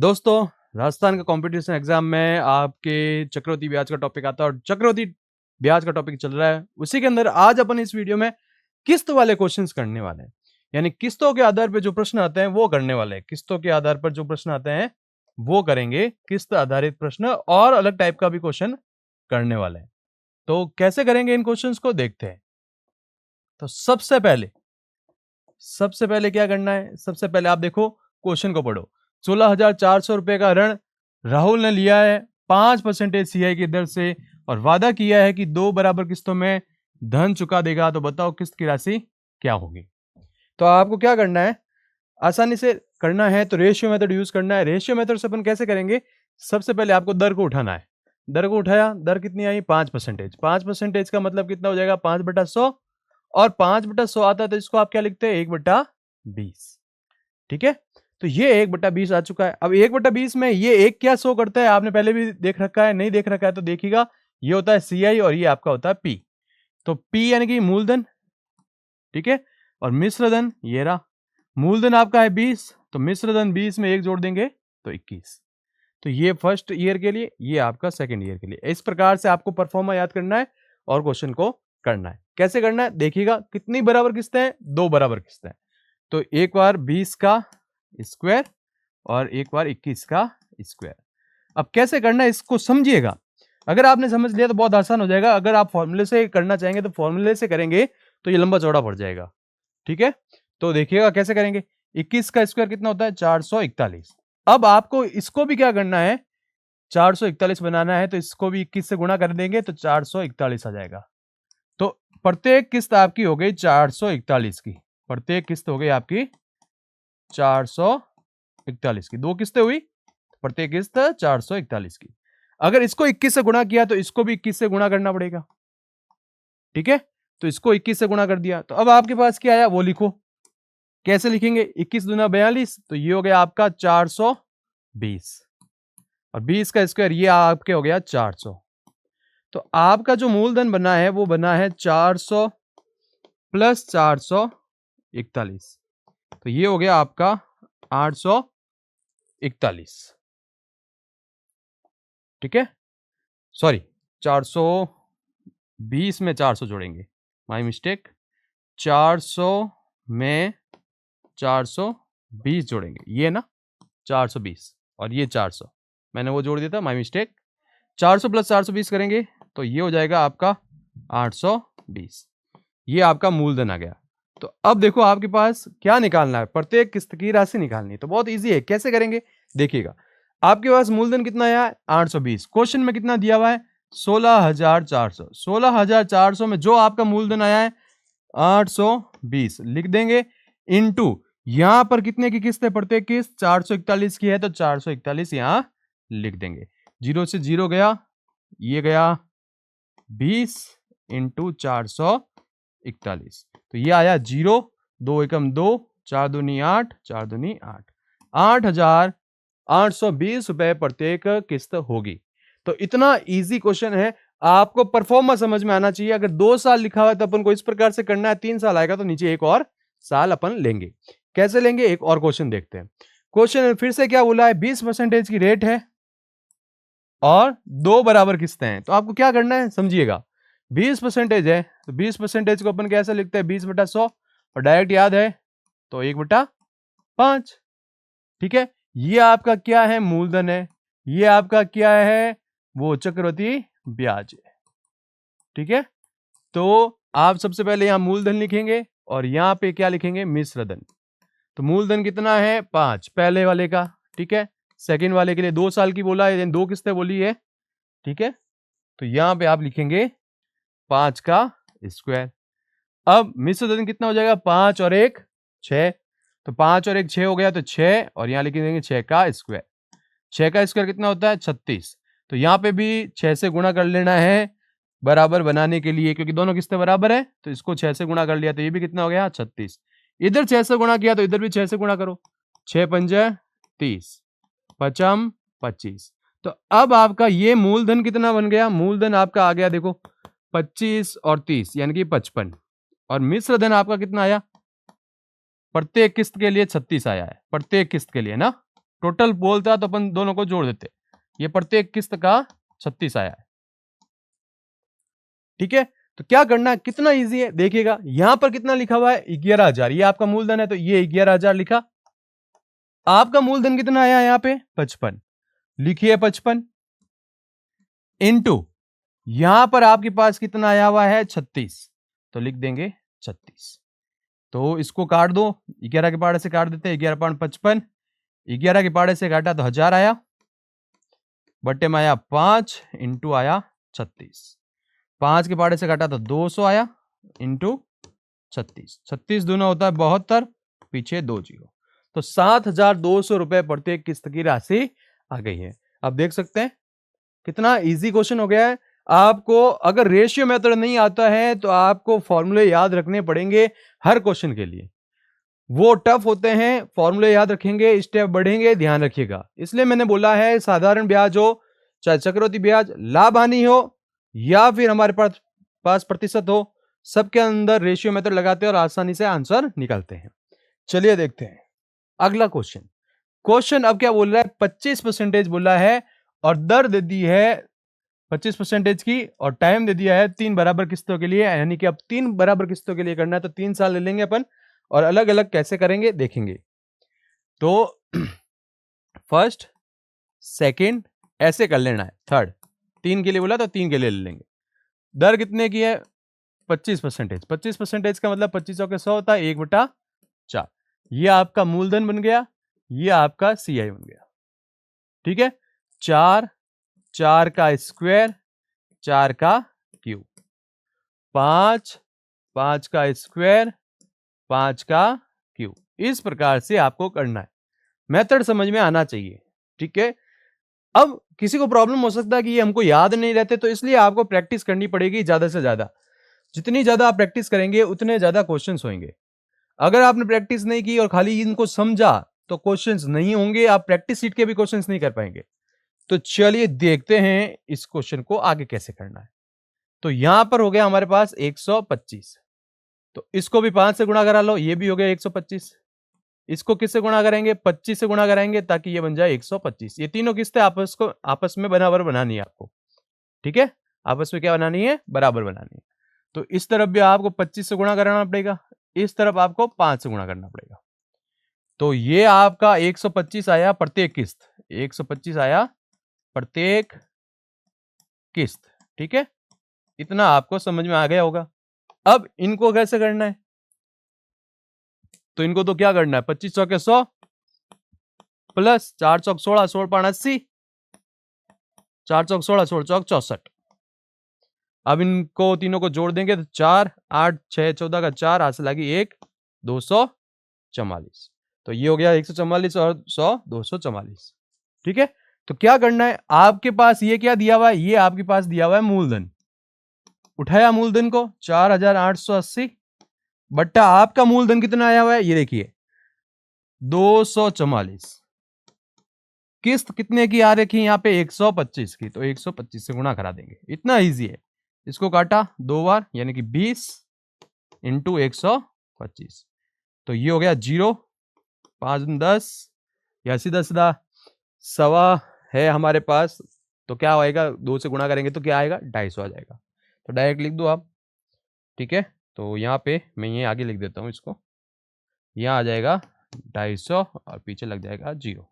दोस्तों, राजस्थान का competition exam में आपके चक्रवृद्धि ब्याज का टॉपिक आता है और चक्रवृद्धि ब्याज का टॉपिक चल रहा है। उसी के अंदर आज अपन इस वीडियो में किस्त वाले क्वेश्चंस करने वाले हैं, यानी किस्तों के आधार पर जो प्रश्न आते हैं वो करने वाले हैं। किस्तों के आधार पर जो प्रश्न आते हैं वो करेंगे, किस्त आधारित प्रश्न और अलग टाइप का भी क्वेश्चन करने वाले हैं। तो कैसे करेंगे इन क्वेश्चंस को देखते हैं। तो सबसे पहले क्या करना है, सबसे पहले आप देखो क्वेश्चन को पढ़ो। 16,400 रुपए का ऋण राहुल ने लिया है 5% CI की दर से और वादा किया है कि 2 बराबर किस्तों में धन चुका देगा। तो बताओ किस्त की राशि क्या होगी। तो आपको क्या करना है, आसानी से करना है तो रेशियो मेथड यूज करना है। रेशियो मेथड से अपन कैसे करेंगे, सबसे पहले आपको दर को उठाना है। दर को उठाया, दर कितनी आई 5%। 5% का मतलब कितना हो जाएगा 5/100 और 5/100 आता है तो इसको आप क्या लिखते हैं 1/20। ठीक है, तो ये 1/20 आ चुका है। अब 1/20 में ये एक क्या शो करता है, आपने पहले भी देख रखा है, नहीं देख रखा है तो देखिएगा, ये होता है CI और ये आपका होता है P। तो P यानी कि मूलधन, ठीक है, और मिश्रधन ये रहा। मूलधन आपका है 20 तो मिश्रधन 20 में 1 जोड़ देंगे तो 21। तो ये फर्स्ट ईयर के लिए, ये आपका सेकंड ईयर के लिए। इस प्रकार से आपको परफॉर्मा याद करना है और क्वेश्चन को करना है। कैसे करना है देखिएगा, कितनी बराबर किस्तें हैं, 2 बराबर किस्तें हैं। तो एक बार 20 का स्क्वायर और एक बार 21 का स्क्वायर। अब कैसे करना है इसको समझिएगा। अगर आपने समझ लिया तो बहुत आसान हो जाएगा। अगर आप फॉर्मूले से करना चाहेंगे तो फॉर्मूले से करेंगे तो ये लंबा चौड़ा पड़ जाएगा। ठीक है, तो देखिएगा कैसे करेंगे। 21 का स्क्वायर कितना होता है 441। अब आपको इसको भी क्या करना है, 441 बनाना है तो इसको भी 21 से गुणा कर देंगे तो 441 आ जाएगा। तो प्रत्येक किस्त आपकी हो गई 441 की। प्रत्येक किस्त हो गई आपकी 441 की। 2 किस्तें हुई, प्रत्येक किस्त 441 की। अगर इसको 21 से गुणा किया तो इसको भी 21 से गुणा करना पड़ेगा। ठीक है, तो इसको 21 से गुणा कर दिया तो अब आपके पास क्या आया वो लिखो। कैसे लिखेंगे, 21 दूना 42 तो ये हो गया आपका 420 और 20 का स्क्वायर ये आपके हो गया 400। तो आपका जो मूलधन बना है वो बना है 400 प्लस 441, तो ये हो गया आपका 841। ठीक है, सॉरी 420 में 400 जोड़ेंगे, माय मिस्टेक। 400 में 420 जोड़ेंगे, ये ना 420 और ये 400 मैंने वो जोड़ दिया था, माय मिस्टेक। 400 प्लस 420 करेंगे तो ये हो जाएगा आपका 820। ये आपका मूलधन आ गया। तो अब देखो आपके पास क्या निकालना है, प्रत्येक किस्त की राशि निकालनी है। तो बहुत इजी है, कैसे करेंगे देखिएगा। आपके पास मूलधन कितना आया 820, क्वेश्चन में कितना दिया हुआ है 16,400। 16,400 में जो आपका मूलधन आया है 820 लिख देंगे, इनटू यहां पर कितने की किस्त है, प्रत्येक किस्त 441 की है तो 441 यहां लिख देंगे। 0 से 0 गया, ये गया 20 इंटू 441 तो ये आया 0, 2 एकम 2, 4 दूनी 8, 4 दूनी 8, 8,820 रुपए प्रत्येक किस्त होगी। तो इतना इजी क्वेश्चन है, आपको परफॉर्मा समझ में आना चाहिए। अगर 2 साल लिखा हुआ है तो अपन को इस प्रकार से करना है, 3 साल आएगा तो नीचे एक और साल अपन लेंगे। कैसे लेंगे, एक और क्वेश्चन देखते हैं। क्वेश्चन में फिर से क्या बोला है, 20% की रेट है और 2 बराबर किस्तें हैं। तो आपको क्या करना है समझिएगा, 20% है तो 20% को अपन कैसे लिखते हैं 20/100 और डायरेक्ट याद है तो 1/5। ठीक है, ये आपका क्या है मूलधन है, ये आपका क्या है वो चक्रवृद्धि ब्याज है। ठीक है, तो आप सबसे पहले यहां मूलधन लिखेंगे और यहां पे क्या लिखेंगे मिश्रधन। तो मूलधन कितना है 5 पहले वाले का, ठीक है। सेकंड वाले के लिए 2 साल की बोला है, 2 किस्तें बोली है, ठीक है। तो यहां पे आप लिखेंगे 5 का स्क्वायर। अब मिश्रधन कितना हो जाएगा 5 और 1 6, तो 5 और 1 6 हो गया तो 6 और यहां लिख देंगे 6 का स्क्वायर। 6 का स्क्वायर कितना होता है 36, तो यहां पे भी 6 से गुणा कर लेना है बराबर बनाने के लिए, क्योंकि दोनों किस्तें बराबर है तो इसको 6 से गुणा कर लिया तो ये भी कितना हो गया 36। इधर 6 से गुणा किया तो इधर भी 6 से गुणा करो, 6 पंजे 30, पचम 25। तो अब आपका ये मूलधन कितना बन गया, मूलधन आपका आ गया देखो 25 और 30 यानी कि 55 और मिश्रधन आपका कितना आया प्रत्येक किस्त के लिए 36 आया है, प्रत्येक किस्त के लिए ना टोटल बोलता तो अपन दोनों को जोड़ देते, ये प्रत्येक किस्त का 36 आया है। ठीक है, तो क्या करना है, कितना इजी है देखिएगा, यहां पर कितना लिखा हुआ है 11,000, ये आपका मूलधन है तो ये 11,000 लिखा। आपका मूलधन कितना आया यहां पे 55, लिखिए 55 इनटू यहां पर आपके पास कितना आया हुआ है 36, तो लिख देंगे 36। तो इसको काट दो, 11 के पहाड़े से काट देते हैं, 11 पाँच 55, 11 के पहाड़े से काटा तो 1000 आया, बट्टे में आया 5 इंटू आया 36, 5 के पहाड़े से काटा तो 200 आया इंटू 36, 36 दूना होता है 72, पीछे 2 जीरो, तो 7,200 रुपए प्रत्येक किस्त की राशि आ गई है। आप देख सकते हैं कितना इजी क्वेश्चन हो गया है। आपको अगर रेशियो मेथड नहीं आता है तो आपको फॉर्मूले याद रखने पड़ेंगे हर क्वेश्चन के लिए, वो टफ होते हैं, फॉर्मूले याद रखेंगे, स्टेप बढ़ेंगे, ध्यान रखिएगा। इसलिए मैंने बोला है साधारण ब्याज हो चाहे चक्रवृद्धि ब्याज, लाभ हानि हो या फिर हमारे पास प्रतिशत हो, सबके अंदर रेशियो मेथड लगाते हैं और आसानी से आंसर निकालते हैं। चलिए देखते हैं अगला क्वेश्चन। क्वेश्चन अब क्या बोल रहा है, 25% बोला है और दर दे दी है 25% की और टाइम दे दिया है 3 बराबर किस्तों के लिए, यानी कि अब 3 बराबर किस्तों के लिए करना है तो 3 साल ले लेंगे अपन और अलग अलग कैसे करेंगे देखेंगे। तो फर्स्ट सेकंड ऐसे कर लेना है, थर्ड 3 के लिए बोला तो 3 के लिए ले लेंगे। दर कितने की है 25%, 25% का मतलब 25 के 100 होता है 1/4, ये आपका मूलधन बन गया, ये आपका सीआई बन गया। ठीक है, 4 4 का स्क्वायर 4 का क्यूब, 5 5 का स्क्वायर 5 का क्यूब, इस प्रकार से आपको करना है, मेथड समझ में आना चाहिए। ठीक है, अब किसी को प्रॉब्लम हो सकता है कि ये हमको याद नहीं रहते, तो इसलिए आपको प्रैक्टिस करनी पड़ेगी ज्यादा से ज्यादा। जितनी ज्यादा आप प्रैक्टिस करेंगे उतने ज्यादा क्वेश्चंस होंगे। अगर आपने प्रैक्टिस नहीं की और खाली इनको समझा तो क्वेश्चंस नहीं होंगे, आप प्रैक्टिस सीट के भी क्वेश्चंस नहीं कर पाएंगे। तो चलिए देखते हैं इस क्वेश्चन को आगे कैसे करना है। तो यहां पर हो गया हमारे पास 125, तो इसको भी 5 से गुणा करा लो, ये भी हो गया 125। इसको किससे गुणा करेंगे 25 से गुणा कराएंगे ताकि ये बन जाए 125। ये तीनों किस्तें आपस में बराबर बनानी है आपको। ठीक है, आपस में क्या बनानी है, बराबर बनानी है। तो इस तरफ भी आपको 25 से गुणा कराना पड़ेगा, इस तरफ आपको 5 से गुणा करना पड़ेगा। तो ये आपका 125 आया प्रत्येक किस्त, 125 आया प्रत्येक किस्त। ठीक है, इतना आपको समझ में आ गया होगा। अब इनको कैसे करना है, तो इनको तो क्या करना है 25 100 के 100 प्लस 4 चौक 16 16 पाँच 80, 4 चौक 16 16 चौक 64। अब इनको तीनों को जोड़ देंगे तो 4 8 6 14 का 4 हाथ से लगी 1 244, तो ये हो गया 144 और 100 244। ठीक है, तो क्या करना है, आपके पास ये क्या दिया हुआ है, ये आपके पास दिया हुआ है मूलधन, उठाया मूलधन को 4880 बट्टा आपका मूलधन कितना आया हुआ है ये देखिए 244, किस्त कितने की आ रखी है यहाँ पे 125 की, तो 125 से गुणा करा देंगे, इतना इजी है। इसको काटा 2 बार यानी कि 20 इंटू 125, तो ये हो गया 0 5 10 या सीधा सीधा सवा है हमारे पास, तो क्या आएगा 2 से गुणा करेंगे तो क्या आएगा 250 आ जाएगा, तो डायरेक्ट लिख दो आप। ठीक है, तो यहाँ पे मैं ये आगे लिख देता हूँ इसको, यहाँ आ जाएगा 250 और पीछे लग जाएगा 0।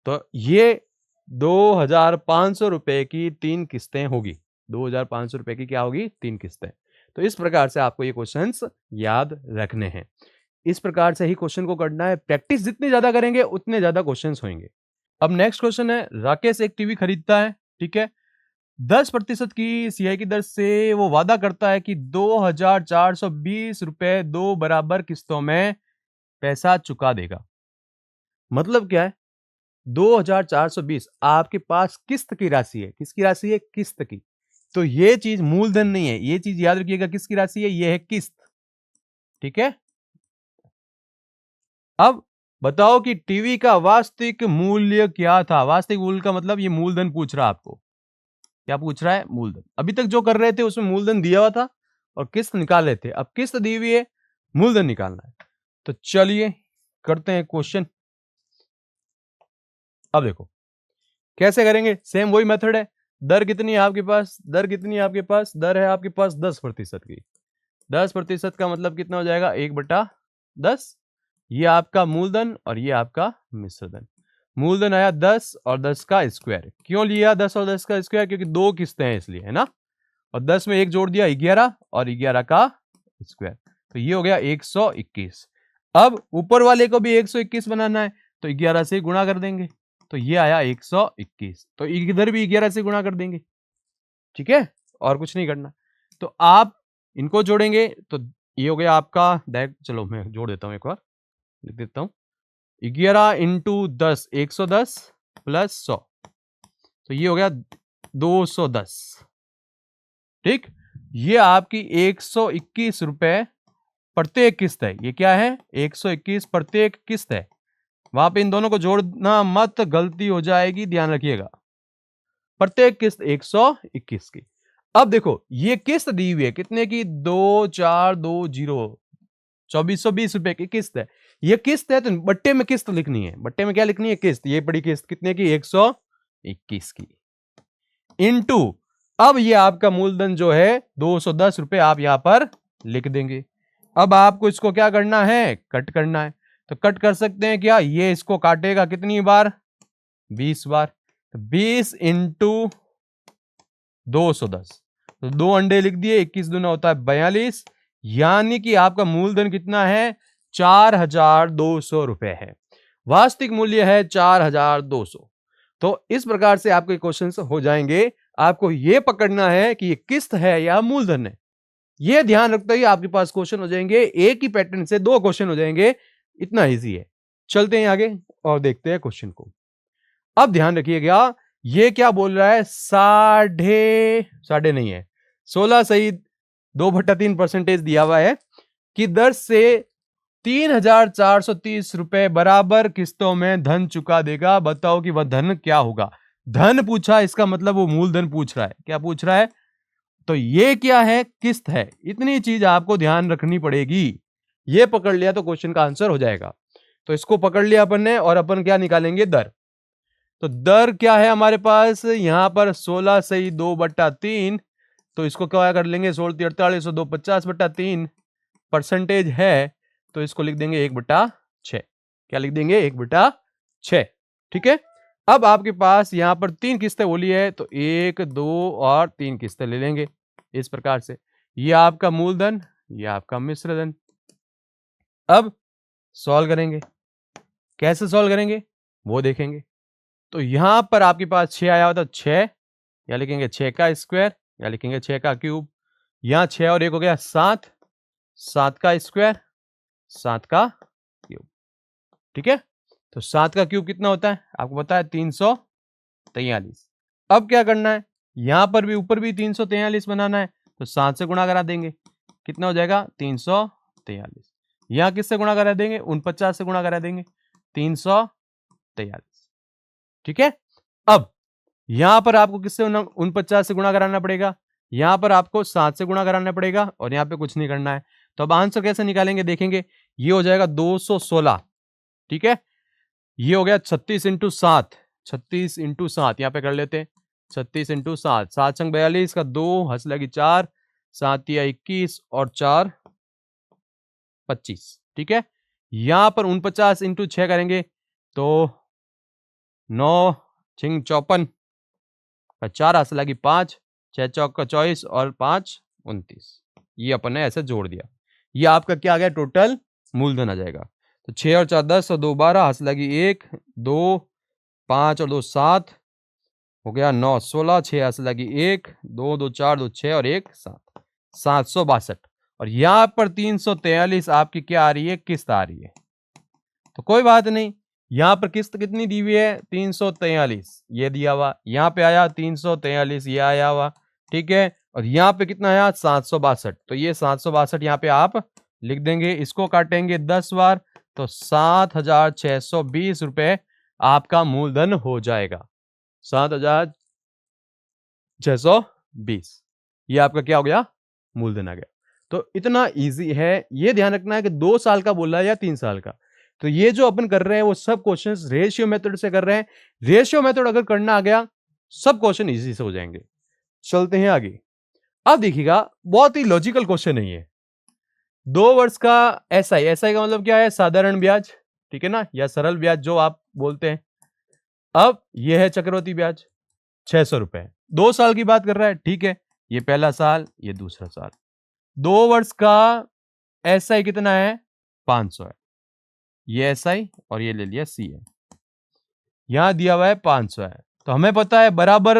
तो ये 2,500 रुपए की 3 किस्तें होगी, 2,500 रुपए की क्या होगी 3 किस्तें। तो इस प्रकार से आपको ये क्वेश्चंस याद रखने हैं, इस प्रकार से ही क्वेश्चन को करना है, प्रैक्टिस जितनी ज्यादा करेंगे उतने ज्यादा क्वेश्चंस होंगे। अब नेक्स्ट क्वेश्चन है, राकेश एक टीवी खरीदता है, ठीक है, 10% की सीआई की दर से वो वादा करता है कि 2,420 रुपए 2 बराबर किस्तों में पैसा चुका देगा। मतलब क्या है 2,420 आपके पास किस्त की राशि है, किसकी राशि है किस्त की, तो ये चीज मूलधन नहीं है, ये चीज याद रखिएगा किसकी राशि है, ये है किस्त। ठीक है, अब बताओ कि टीवी का वास्तविक मूल्य क्या था, वास्तविक मूल्य का मतलब ये मूलधन पूछ रहा है आपको, क्या पूछ रहा है मूलधन। अभी तक जो कर रहे थे उसमें मूलधन दिया हुआ था और किस्त निकाल रहे थे, अब किस्त दी हुई है मूलधन निकालना है। तो चलिए करते हैं क्वेश्चन। अब देखो कैसे करेंगे, सेम वही मेथड है। दर कितनी है आपके पास, दर कितनी है आपके पास, दर है आपके पास 10% की। 10% का मतलब कितना हो जाएगा, 1/10। ये आपका मूलधन और ये आपका मिश्रधन। मूलधन आया 10 और 10 का स्क्वायर। क्यों लिया 10 और 10 का स्क्वायर, क्योंकि दो किस्तें हैं इसलिए, है ना। और 10 में एक जोड़ दिया 11 और 11 का स्क्वायर, तो ये हो गया 121। अब ऊपर वाले को भी 121 बनाना है तो 11 से गुणा कर देंगे, तो ये आया 121। तो इधर भी 11 से गुणा कर देंगे, ठीक है, और कुछ नहीं करना। तो आप इनको जोड़ेंगे तो ये हो गया आपका डायरेक्ट, चलो मैं जोड़ देता हूं, एक बार लिख देता हूं। 11 इंटू 10 110 प्लस 100, तो ये हो गया 210। ठीक, ये आपकी 121 रुपए प्रत्येक किस्त है। ये क्या है, 121 प्रत्येक किस्त है। वहां पे इन दोनों को जोड़ना मत, गलती हो जाएगी, ध्यान रखिएगा। प्रत्येक किस्त 121 की। अब देखो ये किस्त दी हुई है कितने की, 2420, 2420 रुपए की किस्त है। ये किस्त है तो बट्टे में किस्त लिखनी है, बट्टे में क्या लिखनी है, किस्त। ये बड़ी किस्त कितने की, 121 की, इनटू अब ये आपका मूलधन जो है 210 रुपए आप यहां पर लिख देंगे। अब आपको इसको क्या करना है, कट करना है। तो कट कर सकते हैं क्या, ये इसको काटेगा कितनी बार, 20 बार। 20 इंटू 210, तो दो अंडे लिख दिए, 21 दूना होता है 42, यानी कि आपका मूलधन कितना है, 4200 रुपए है। वास्तविक मूल्य है 4200। तो इस प्रकार से आपके क्वेश्चन हो जाएंगे। आपको यह पकड़ना है कि ये किस्त है या मूलधन है। यह ध्यान रखते ही आपके पास क्वेश्चन हो जाएंगे, एक ही पैटर्न से दो क्वेश्चन हो जाएंगे। इतना इजी है। चलते हैं आगे और देखते हैं क्वेश्चन को। अब ध्यान रखिएगा, ये क्या बोल रहा है, साढ़े नहीं है, 16 सही 2/3% दिया हुआ है कि दर से 3430 रुपए बराबर किस्तों में धन चुका देगा। बताओ कि वह धन क्या होगा। धन पूछा, इसका मतलब वो मूलधन पूछ रहा है। क्या पूछ रहा है, तो ये क्या है, किस्त है। इतनी चीज आपको ध्यान रखनी पड़ेगी। ये पकड़ लिया तो क्वेश्चन का आंसर हो जाएगा। तो इसको पकड़ लिया अपन ने, और अपन क्या निकालेंगे, दर। तो दर क्या है हमारे पास, यहां पर 16 सही 2/3, तो इसको क्या कर लेंगे, 16 48 2 50/3 परसेंटेज है, तो इसको लिख देंगे 1/6। क्या लिख देंगे, 1/6। ठीक है। अब आपके पास यहां पर 3 किस्तें बोली है, तो 1 2 और 3 किस्तें ले लेंगे इस प्रकार से। ये आपका मूलधन, ये आपका मिश्रधन। अब सॉल्व करेंगे, कैसे सॉल्व करेंगे वो देखेंगे। तो यहां पर आपके पास 6 आया होता, 6 या लिखेंगे 6 का स्क्वायर, या लिखेंगे 6 का क्यूब। यहां 6 और 1 हो गया 7, 7 का स्क्वायर, 7 का क्यूब। ठीक है। तो 7 का क्यूब कितना होता है, आपको पता है 343। अब क्या करना है, यहां पर भी ऊपर भी 343 बनाना है, तो 7 से गुणा करा देंगे, कितना हो जाएगा 343। यहां किससे गुणा करा देंगे, 49 से गुणा करा देंगे, 343। ठीक है। अब यहां पर आपको किससे 49 से गुणा कराना पड़ेगा, यहां पर आपको 7 से गुणा कराना पड़ेगा, और यहां पे कुछ नहीं करना है। तो अब आंसर कैसे निकालेंगे देखेंगे। ये हो जाएगा 216। ठीक है। ये हो गया 36 इंटू 7, 36 इंटू 7 यहां पे कर लेते हैं। 36 इंटू 7, 7 संग 42 का 2 हंस लगी 4, 7 या 21 और 4 25। ठीक है। यहां पर 49 इंटू 6 करेंगे तो 9 छिंग 54 का 4 हंस लगी 5, 6 चौक का 24 और 5 29। ये अपन ने ऐसे जोड़ दिया। ये आपका क्या आ गया, टोटल मूलधन आ जाएगा। तो 6 और 4 10 और 2 12 हंस लगी 1 2 5 और 2 7 हो गया 9 16, 6 हंस लगी 1 2 2 4 2 6 और 1 7, 762। और यहां पर 343 आपकी क्या आ रही है, किस्त आ रही है। तो कोई बात नहीं, यहां पर किस्त कितनी दी हुई है, 343 ये दिया हुआ, यहां पे आया 343 ये आया हुआ। ठीक है। और यहां पे कितना आया 762, तो ये 762 यहां पे आप लिख देंगे। इसको काटेंगे 10 बार तो 7620 रुपए आपका मूलधन हो जाएगा। 7620 ये आपका क्या हो गया, मूलधन आ गया। तो इतना इजी है। ये ध्यान रखना है कि 2 साल का बोला है या 3 साल का। तो ये जो अपन कर रहे हैं वो सब क्वेश्चंस रेशियो मेथड से कर रहे हैं। रेशियो मेथड अगर करना आ गया, सब क्वेश्चन इजी से हो जाएंगे। चलते हैं आगे। अब देखिएगा, बहुत ही लॉजिकल क्वेश्चन है ये। 2 वर्ष का एसआई, एसआई का मतलब क्या है? साधारण ब्याज, ठीक है ना, या सरल ब्याज जो आप बोलते हैं। अब ये है चक्रवृद्धि ब्याज 600 रुपए, 2 साल की बात कर रहा है, ठीक है। ये पहला साल, ये दूसरा साल। 2 वर्ष का एसआई कितना है? 500 है। ये एसआई और ये ले लिया सी है, यहां दिया हुआ है 500 है। तो हमें पता है बराबर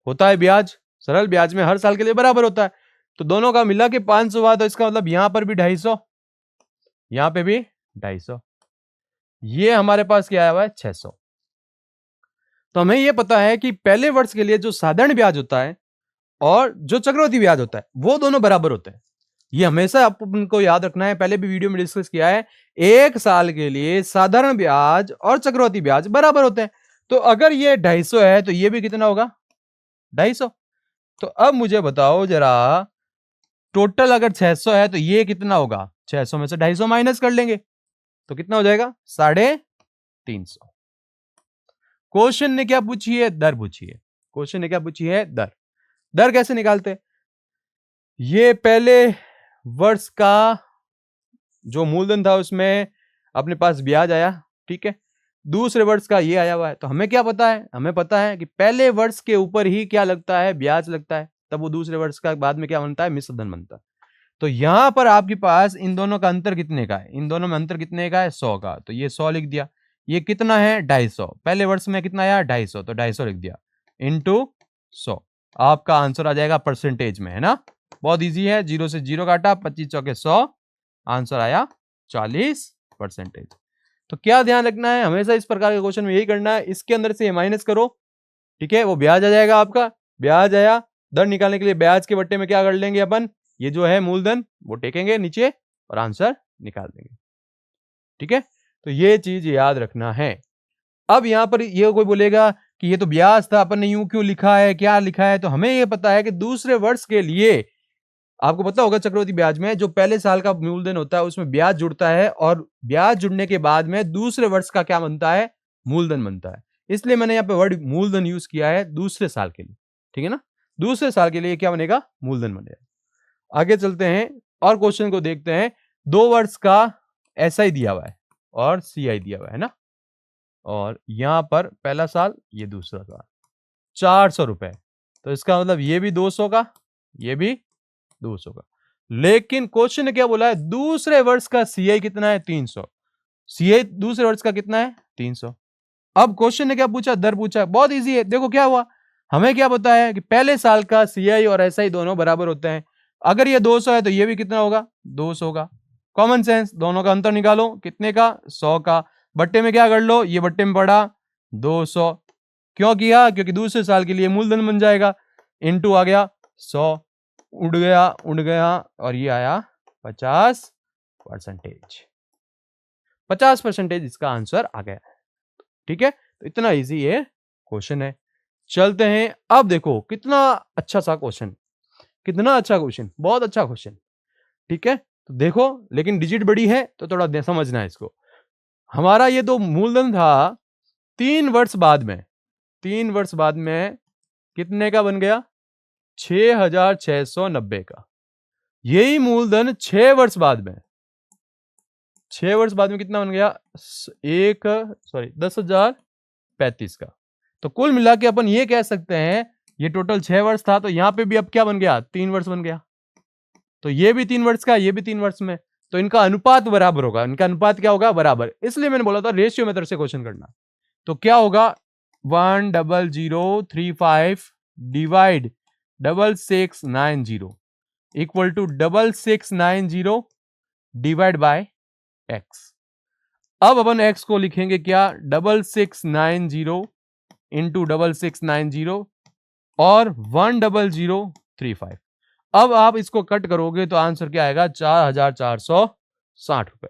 होता है ब्याज, सरल ब्याज में हर साल के लिए बराबर होता है। तो दोनों का मिला के 500 हुआ, तो इसका मतलब यहां पर भी 250, यहां पे भी 250। ये हमारे पास क्या आया हुआ है? 600। तो हमें यह पता है कि पहले वर्ष के लिए जो साधारण ब्याज होता है और जो चक्रवृद्धि ब्याज होता है वो दोनों बराबर होते हैं। ये हमेशा आपको याद रखना है, पहले भी वीडियो में डिस्कस किया है। 1 साल के लिए साधारण ब्याज और चक्रवृद्धि ब्याज बराबर होते हैं। तो अगर ये 250 है तो ये भी कितना होगा? 250। तो अब मुझे बताओ जरा, टोटल अगर 600 है तो ये कितना होगा? 600 में से 250 माइनस कर लेंगे तो कितना हो जाएगा? 350। क्वेश्चन ने क्या पूछी है? दर पूछी है। क्वेश्चन ने क्या पूछी है? दर। दर कैसे निकालते? ये पहले वर्ष का जो मूलधन था उसमें अपने पास ब्याज आया, ठीक है। दूसरे वर्ष का ये आया हुआ है। तो हमें क्या पता है? हमें पता है कि पहले वर्ष के ऊपर ही क्या लगता है? ब्याज लगता है। तब वो दूसरे वर्ष का बाद में क्या बनता है? मिश्र धन बनता है। तो यहां पर आपके पास इन दोनों का अंतर कितने का है? इन दोनों में अंतर कितने का है? 100 का। तो ये 100 लिख दिया। ये कितना है? 250। पहले वर्ष में कितना आया? 250। तो 250 लिख दिया इंटू 100। आपका आंसर आ जाएगा परसेंटेज में, है ना। बहुत इजी है, 0 से 0 काटा, 25 चौके 100, आंसर आया 40%। तो क्या ध्यान रखना है? हमेशा इस प्रकार के क्वेश्चन में यही करना है, इसके अंदर से माइनस करो, ठीक है। वो ब्याज आ जाएगा आपका। ब्याज आया, दर निकालने के लिए ब्याज के बट्टे में क्या कर लेंगे अपन? ये जो है मूलधन वो टेकेंगे नीचे और आंसर निकाल देंगे, ठीक है। तो ये चीज याद रखना है। अब यहां पर ये कोई बोलेगा कि ये तो ब्याज था, अपन ने यूं क्यों लिखा है, क्या लिखा है? तो हमें ये पता है कि दूसरे वर्ष के लिए आपको पता होगा चक्रवृद्धि ब्याज में जो पहले साल का मूलधन होता है उसमें ब्याज जुड़ता है, और ब्याज जुड़ने के बाद में दूसरे वर्ष का क्या बनता है? मूलधन बनता है। इसलिए मैंने यहाँ पे वर्ड मूलधन यूज किया है दूसरे साल के लिए, ठीक है ना। दूसरे साल के लिए क्या बनेगा? मूलधन बनेगा। आगे चलते हैं और क्वेश्चन को देखते हैं। 2 वर्ष का एसआई दिया हुआ है और सीआई दिया हुआ है ना, और यहां पर पहला साल, ये दूसरा साल, 400 रुपए। तो इसका मतलब ये भी 200 का, ये भी 200 का। लेकिन क्वेश्चन ने क्या बोला है? दूसरे वर्ष का सीआई कितना है? 300। सीआई दूसरे वर्ष का कितना है? 300। अब क्वेश्चन ने क्या पूछा? दर पूछा। बहुत इजी है। देखो क्या हुआ, हमें क्या पता है कि पहले साल का सीआई और एसआई दोनों बराबर होते हैं। अगर ये 200 है तो ये भी कितना होगा? 200 का। कॉमन सेंस, दोनों का अंतर निकालो, कितने का? 100 का। बट्टे में क्या कर लो? ये बट्टे में पड़ा 200। क्यों किया? क्योंकि दूसरे साल के लिए मूलधन बन जाएगा। इंटू आ गया 100, उड़ गया और ये आया 50%। 50% इसका आंसर आ गया, ठीक है। तो इतना इजी ये क्वेश्चन है। चलते हैं, अब देखो कितना अच्छा सा क्वेश्चन, कितना अच्छा क्वेश्चन, बहुत अच्छा क्वेश्चन, ठीक है। तो देखो, लेकिन डिजिट बड़ी है तो थोड़ा समझना है इसको। हमारा ये तो मूलधन था 3 वर्ष बाद में, 3 वर्ष बाद में कितने का बन गया? 6690 का। यही मूलधन 6 वर्ष बाद में, 6 वर्ष बाद में कितना बन गया? 10,035 का। तो कुल मिला के अपन ये कह सकते हैं, ये टोटल 6 वर्ष था, तो यहां पे भी अब क्या बन गया? 3 वर्ष बन गया। तो ये भी 3 वर्ष का, ये भी 3 वर्ष में, तो इनका अनुपात बराबर होगा। इनका अनुपात क्या होगा? बराबर। इसलिए मैंने बोला था रेशियो मेथड से क्वेश्चन करना। तो क्या होगा? 10035 divide 6690 equal to 6690 divide by X. अब अपन एक्स को लिखेंगे क्या? 6690 इंटू 6690 और 10035। अब आप इसको कट करोगे तो आंसर क्या आएगा? 4460 रुपए,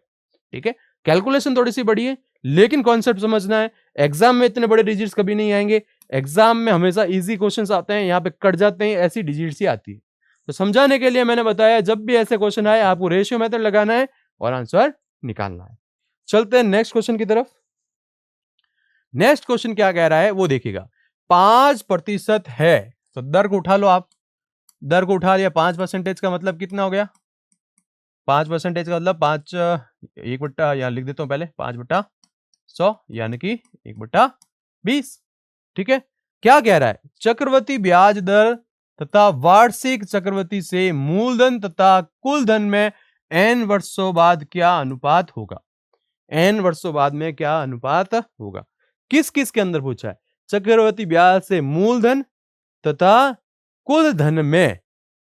ठीक है। कैलकुलेशन थोड़ी सी बड़ी है लेकिन कॉन्सेप्ट समझना है। एग्जाम में इतने बड़े डिजिट्स कभी नहीं आएंगे। एग्जाम में हमेशा इजी क्वेश्चंस आते हैं, यहाँ पे कट जाते हैं, ऐसी डिजिट्स ही आती है। तो समझाने के लिए मैंने बताया, जब भी ऐसे क्वेश्चन आए आपको रेशियो मेथड लगाना है और आंसर निकालना है। चलते हैं नेक्स्ट क्वेश्चन की तरफ। नेक्स्ट क्वेश्चन क्या कह रहा है वो देखिएगा। 5% है तो दर को उठा लो आप। दर को उठा लिया, 5% का मतलब कितना हो गया? 5% का मतलब 5 1 बट्टा, यहां लिख देता हूं पहले, 5/100 यानी कि 1/20। ठीक है, क्या कह रहा है? चक्रवृद्धि ब्याज दर तथा वार्षिक चक्रवृद्धि से मूलधन तथा कुल धन में n वर्षों बाद क्या अनुपात होगा? n वर्षों बाद में क्या अनुपात होगा? किस किस के अंदर पूछा है? चक्रवृद्धि ब्याज से मूलधन तथा कुल धन में,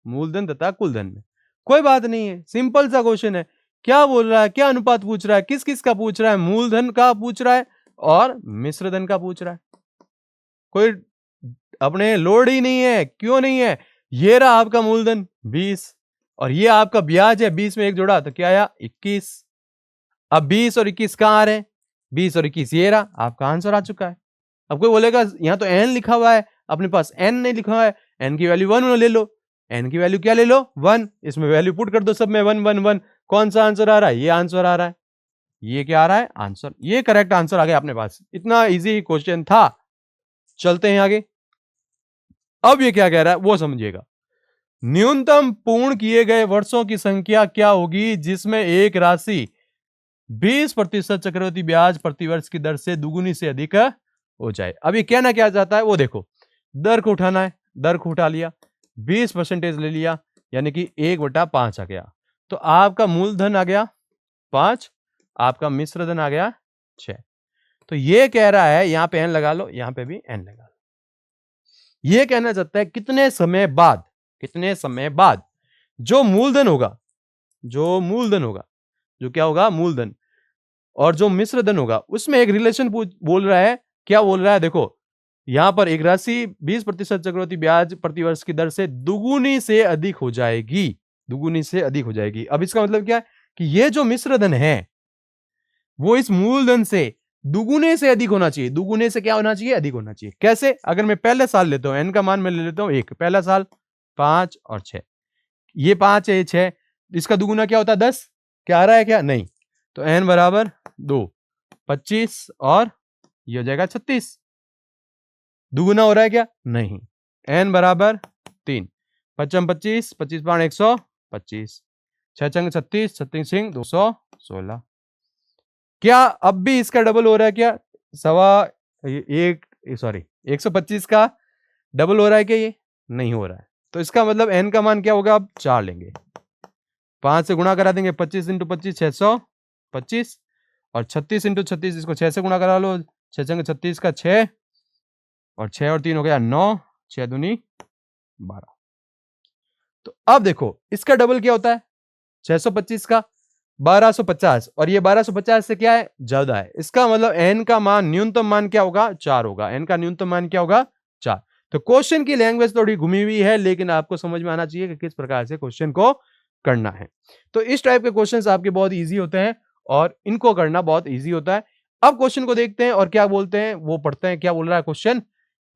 मूलधन तथा कुल धन में। कोई बात नहीं है, सिंपल सा क्वेश्चन है। क्या बोल रहा है? क्या अनुपात पूछ रहा है? किस किस का पूछ रहा है? मूलधन का पूछ रहा है और मिश्र धन का पूछ रहा है। कोई अपने लोड ही नहीं है। क्यों नहीं है? ये रहा आपका मूलधन 20 और ये आपका ब्याज है 20 में एक जोड़ा तो क्या आया? 21। अब 20 और 21 कहां आ रहे हैं? 20 और 21 ये रहा, आपका आंसर आ चुका है। अब कोई बोलेगा यहां तो n लिखा हुआ है, अपने पास n नहीं लिखा हुआ है, n की वैल्यू 1 ले लो। n की वैल्यू क्या ले लो? 1। इसमें वैल्यू पुट कर दो, सब में 1 1 1। कौन सा आंसर आ रहा है? ये आंसर आ रहा है। ये क्या आ रहा है? आंसर। ये करेक्ट आंसर आ गया अपने पास। इतना इजी क्वेश्चन था। चलते हैं आगे। अब ये क्या कह रहा है वो समझिएगा। न्यूनतम पूर्ण किए गए वर्षों की संख्या क्या होगी जिसमें एक राशि 20% चक्रवृद्धि ब्याज प्रतिवर्ष की दर से दुगुनी से अधिक हो जाए? अब ये कहना क्या चाहता है वो देखो। दर को उठाना है, दर को उठा लिया, 20% ले लिया यानी कि 1/5 आ गया। तो आपका मूलधन आ गया 5, आपका मिश्र धन आ गया 6। तो ये कह रहा है, यहां पे n लगा लो, यहां पे भी n लगा लो। ये कहना चाहता है कितने समय बाद, कितने समय बाद जो मूलधन होगा, जो मूलधन होगा, जो क्या होगा? मूलधन, और जो मिश्र धन होगा उसमें एक रिलेशन बोल रहा है। क्या बोल रहा है? देखो यहां पर एक राशि 20% चक्रवृद्धि ब्याज प्रतिवर्ष की दर से दुगुनी से अधिक हो जाएगी, दुगुनी से अधिक हो जाएगी। अब इसका मतलब क्या है कि ये जो मिश्र धन है वो इस मूलधन से दुगुने से अधिक होना चाहिए। दुगुने से क्या होना चाहिए? अधिक होना चाहिए। कैसे? अगर मैं पहले साल लेता हूं, n का मान मैं ले लेता हूं 1, पहला साल 5 और 6, ये 5 है, ये 6, इसका दुगुना क्या होता है? 10। क्या आ रहा है? क्या नहीं? तो n बराबर 2, 25 और ये हो जाएगा 36। दुगुना हो रहा है क्या? नहीं। n बराबर 3, 5 25, 25 5 125, 6 चंग 36, 36 सिंह 216। क्या अब भी इसका डबल हो रहा है क्या? एक, सॉरी 125 का डबल हो रहा है क्या? ये नहीं हो रहा है। तो इसका मतलब n का मान क्या होगा? अब 4 लेंगे, 5 से गुणा करा देंगे, 25 × 25 625 और 36 × 36 इसको 6 से गुणा करा लो, 6 चंग 36 का 6 और 6 और 3 हो गया 9, 6 दूनी 12। तो अब देखो इसका डबल क्या होता है? 625 का 1250 और ये 1250 से क्या है? ज्यादा है। इसका मतलब n का मान, न्यूनतम मान क्या होगा? 4 होगा। n का न्यूनतम मान क्या होगा? 4। तो क्वेश्चन की लैंग्वेज थोड़ी घुमी हुई है लेकिन आपको समझ में आना चाहिए कि किस प्रकार से क्वेश्चन को करना है। तो इस टाइप के क्वेश्चंस आपके बहुत इजी होते हैं और इनको करना बहुत इजी होता है। अब क्वेश्चन को देखते हैं और क्या बोलते हैं वो पढ़ते हैं। क्या बोल रहा है क्वेश्चन?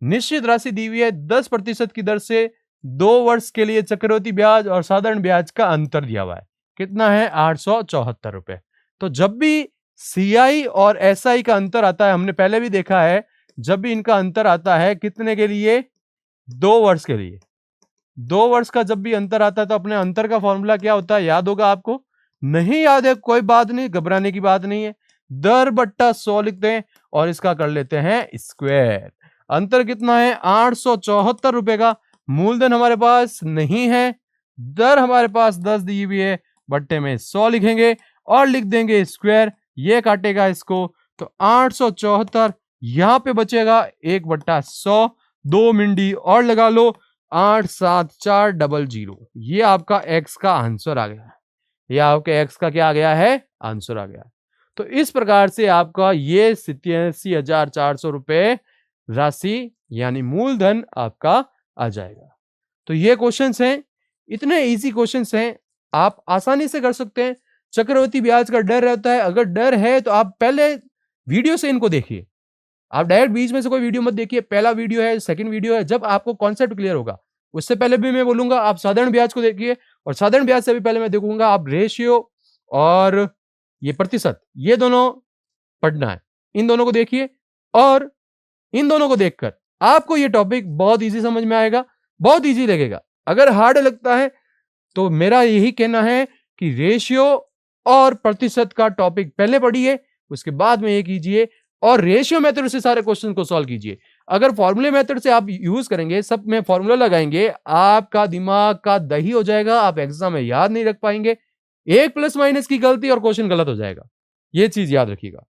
निश्चित राशि दी हुई है 10% की दर से 2 वर्ष के लिए चक्रवृद्धि ब्याज और साधारण ब्याज का अंतर दिया हुआ है। कितना है? 874 रुपए। तो जब भी सीआई और एसआई का अंतर आता है, हमने पहले भी देखा है, जब भी इनका अंतर आता है कितने के लिए? 2 वर्ष के लिए। 2 वर्ष का जब भी अंतर आता है तो अपने अंतर का फॉर्मूला क्या होता है? याद होगा आपको? नहीं याद है? कोई बात नहीं, घबराने की बात नहीं है। दर बट्टा 100 लिखते हैं और इसका कर लेते हैं स्क्वायर। अंतर कितना है? 874 रुपए का। मूलधन हमारे पास नहीं है, दर हमारे पास 10 दी हुई है, बट्टे में 100 लिखेंगे और लिख देंगे स्क्वायर। ये काटेगा इसको तो 874, यहां पे बचेगा 1/100, 2 मिंडी और लगा लो, 87400। ये आपका x का आंसर आ गया। ये आपके x का क्या आ गया है? आंसर आ गया। तो इस प्रकार से आपका ये 87,400 रुपए राशि यानी मूलधन आपका आ जाएगा। तो ये क्वेश्चंस हैं, इतने इजी क्वेश्चंस हैं, आप आसानी से कर सकते हैं। चक्रवृद्धि ब्याज का डर रहता है, अगर डर है तो आप पहले वीडियो से इनको देखिए। आप डायरेक्ट बीच में से कोई वीडियो मत देखिए। पहला वीडियो है, सेकंड वीडियो है, जब आपको कॉन्सेप्ट क्लियर होगा। उससे पहले भी मैं बोलूंगा आप साधारण ब्याज को देखिए और साधारण ब्याज से भी पहले मैं देखूंगा आप रेशियो और ये प्रतिशत, ये दोनों पढ़ना है। इन दोनों को देखिए और इन दोनों को देखकर आपको ये टॉपिक बहुत इजी समझ में आएगा, बहुत इजी लगेगा। अगर हार्ड लगता है तो मेरा यही कहना है कि रेशियो और प्रतिशत का टॉपिक पहले पढ़िए, उसके बाद में ये कीजिए और रेशियो मेथड से सारे क्वेश्चन को सॉल्व कीजिए। अगर फॉर्मूले मेथड से आप यूज करेंगे, सब में फॉर्मूला लगाएंगे, आपका दिमाग का दही हो जाएगा, आप एग्जाम में याद नहीं रख पाएंगे, एक प्लस माइनस की गलती और क्वेश्चन गलत हो जाएगा। ये चीज याद रखिएगा।